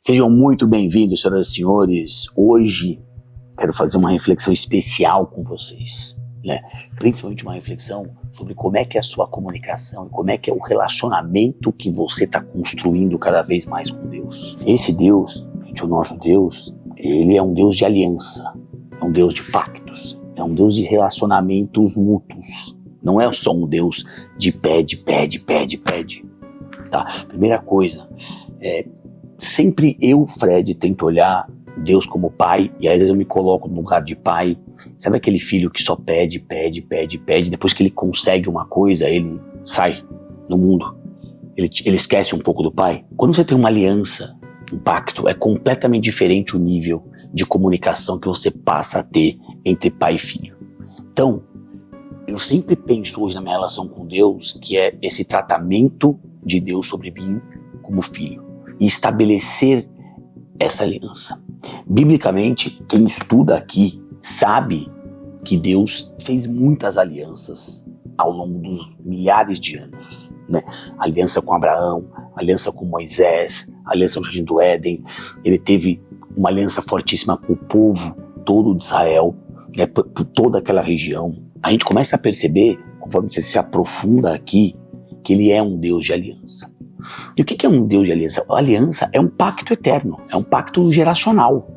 Sejam muito bem-vindos, senhoras e senhores. Hoje quero fazer uma reflexão especial com vocês, Principalmente uma reflexão sobre como é que é a sua comunicação e como é que é o relacionamento que você está construindo cada vez mais com Deus. Esse Deus, o nosso Deus, ele é um Deus de aliança, é um Deus de pactos, é um Deus de relacionamentos mútuos. Não é só um Deus de pede. Tá? Primeira coisa, sempre eu, Fred, tento olhar Deus como pai, e às vezes eu me coloco no lugar de pai. Sabe aquele filho que só pede, depois que ele consegue uma coisa, ele sai no mundo, ele esquece um pouco do pai? Quando você tem uma aliança, um pacto, é completamente diferente o nível de comunicação que você passa a ter entre pai e filho. Então, eu sempre penso hoje na minha relação com Deus, que é esse tratamento de Deus sobre mim como filho, e estabelecer essa aliança. Biblicamente, quem estuda aqui sabe que Deus fez muitas alianças ao longo dos milhares de anos, Aliança com Abraão, aliança com Moisés, aliança no Jardim do Éden. Ele teve uma aliança fortíssima com o povo todo de Israel, por toda aquela região. A gente começa a perceber, conforme você se aprofunda aqui, que ele é um Deus de aliança. E o que é um Deus de aliança? A aliança é um pacto eterno, é um pacto geracional.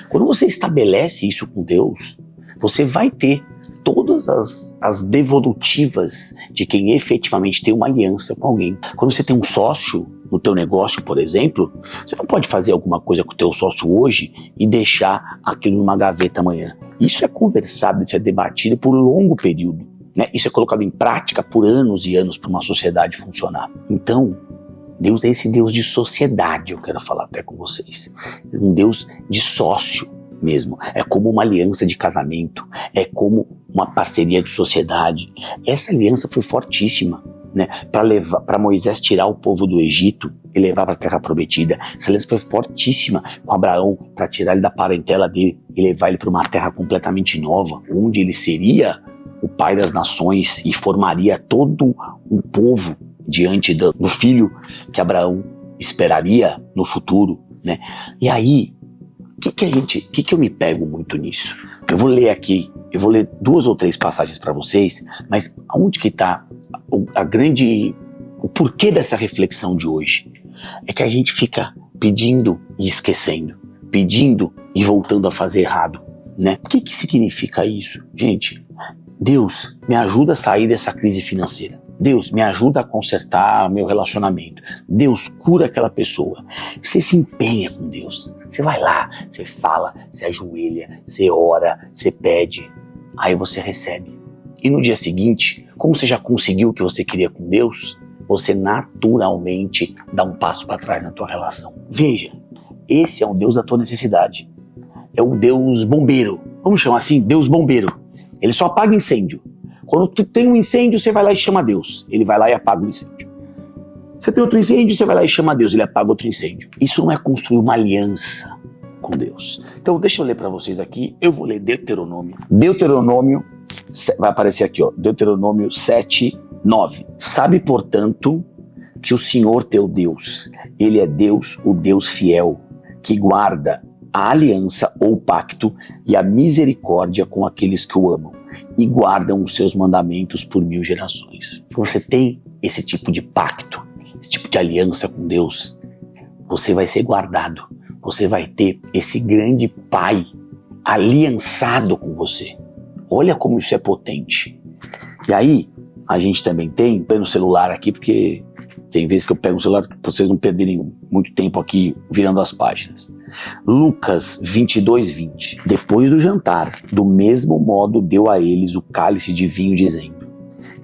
Quando você estabelece isso com Deus, você vai ter todas as devolutivas de quem efetivamente tem uma aliança com alguém. Quando você tem um sócio no teu negócio, por exemplo, você não pode fazer alguma coisa com o teu sócio hoje e deixar aquilo numa gaveta amanhã. Isso é conversado, isso é debatido por longo período, Isso é colocado em prática por anos e anos para uma sociedade funcionar. Então, Deus é esse Deus de sociedade, eu quero falar até com vocês. Um Deus de sócio mesmo. É como uma aliança de casamento, é como uma parceria de sociedade. Essa aliança foi fortíssima, para Moisés tirar o povo do Egito e levar para a Terra Prometida. Essa aliança foi fortíssima com Abraão para tirar ele da parentela dele e levar ele para uma terra completamente nova, onde ele seria o pai das nações e formaria todo um povo diante do filho que Abraão esperaria no futuro, E aí, o que eu me pego muito nisso? Eu vou ler aqui, eu vou ler 2 ou 3 passagens para vocês, mas aonde que está o porquê dessa reflexão de hoje? É que a gente fica pedindo e esquecendo, pedindo e voltando a fazer errado, O que significa isso? Gente, Deus, me ajuda a sair dessa crise financeira. Deus, me ajuda a consertar meu relacionamento. Deus, cura aquela pessoa. Você se empenha com Deus. Você vai lá, você fala, você ajoelha, você ora, você pede. Aí você recebe. E no dia seguinte, como você já conseguiu o que você queria com Deus, você naturalmente dá um passo para trás na tua relação. Veja, esse é o Deus da tua necessidade. É o Deus bombeiro. Vamos chamar assim, Deus bombeiro. Ele só apaga incêndio. Quando tu tem um incêndio, você vai lá e chama Deus. Ele vai lá e apaga o incêndio. Você tem outro incêndio, você vai lá e chama Deus. Ele apaga outro incêndio. Isso não é construir uma aliança com Deus. Então deixa eu ler para vocês aqui. Eu vou ler Deuteronômio. Deuteronômio, vai aparecer aqui, Deuteronômio 7:9. Sabe, portanto, que o Senhor teu Deus, Ele é Deus, o Deus fiel, que guarda a aliança ou pacto e a misericórdia com aqueles que o amam e guardam os seus mandamentos por 1000 gerações. Você tem esse tipo de pacto, esse tipo de aliança com Deus, você vai ser guardado. Você vai ter esse grande pai aliançado com você. Olha como isso é potente. E aí, a gente também tem, no celular aqui, porque tem vezes que eu pego o celular para vocês não perderem muito tempo aqui virando as páginas. Lucas 22:20. Depois do jantar, do mesmo modo deu a eles o cálice de vinho, dizendo: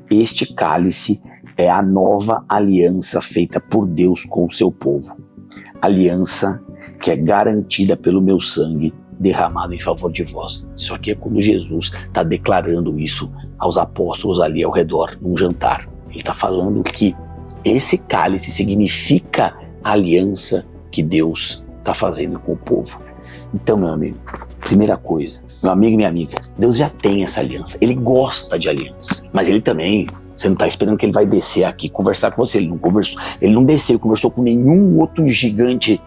este cálice é a nova aliança feita por Deus com o seu povo. Aliança que é garantida pelo meu sangue derramado em favor de vós. Isso aqui é quando Jesus está declarando isso aos apóstolos ali ao redor, num jantar. Ele está falando que esse cálice significa a aliança que Deus está fazendo com o povo. Então, meu amigo, primeira coisa, meu amigo e minha amiga, Deus já tem essa aliança. Ele gosta de aliança, mas ele também, você não está esperando que ele vai descer aqui conversar com você. Ele não conversou, ele não desceu, conversou com nenhum outro gigante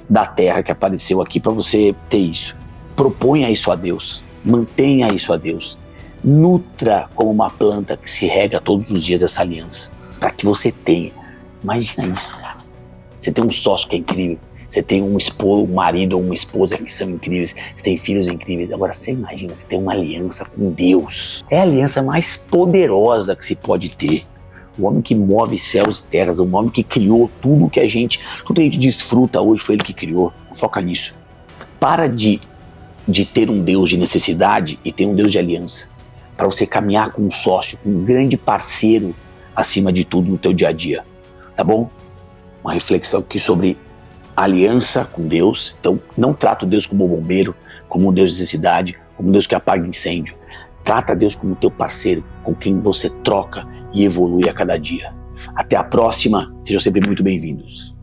da terra que apareceu aqui para você ter isso. Proponha isso a Deus, mantenha isso a Deus. Nutra como uma planta que se rega todos os dias essa aliança, para que você tenha. Imagina isso, cara. Você tem um sócio que é incrível, você tem um marido ou uma esposa que são incríveis, você tem filhos incríveis. Agora você imagina, você tem uma aliança com Deus. É a aliança mais poderosa que se pode ter. O homem que move céus e terras, o homem que criou tudo que a gente desfruta hoje, foi ele que criou. Foca nisso. Para de ter um Deus de necessidade e ter um Deus de aliança. Para você caminhar com um sócio, com um grande parceiro acima de tudo no teu dia a dia. Tá bom? Uma reflexão aqui sobre aliança com Deus. Então, não trata Deus como um bombeiro, como um Deus de necessidade, como um Deus que apaga incêndio. Trata Deus como teu parceiro, com quem você troca e evolui a cada dia. Até a próxima. Sejam sempre muito bem-vindos.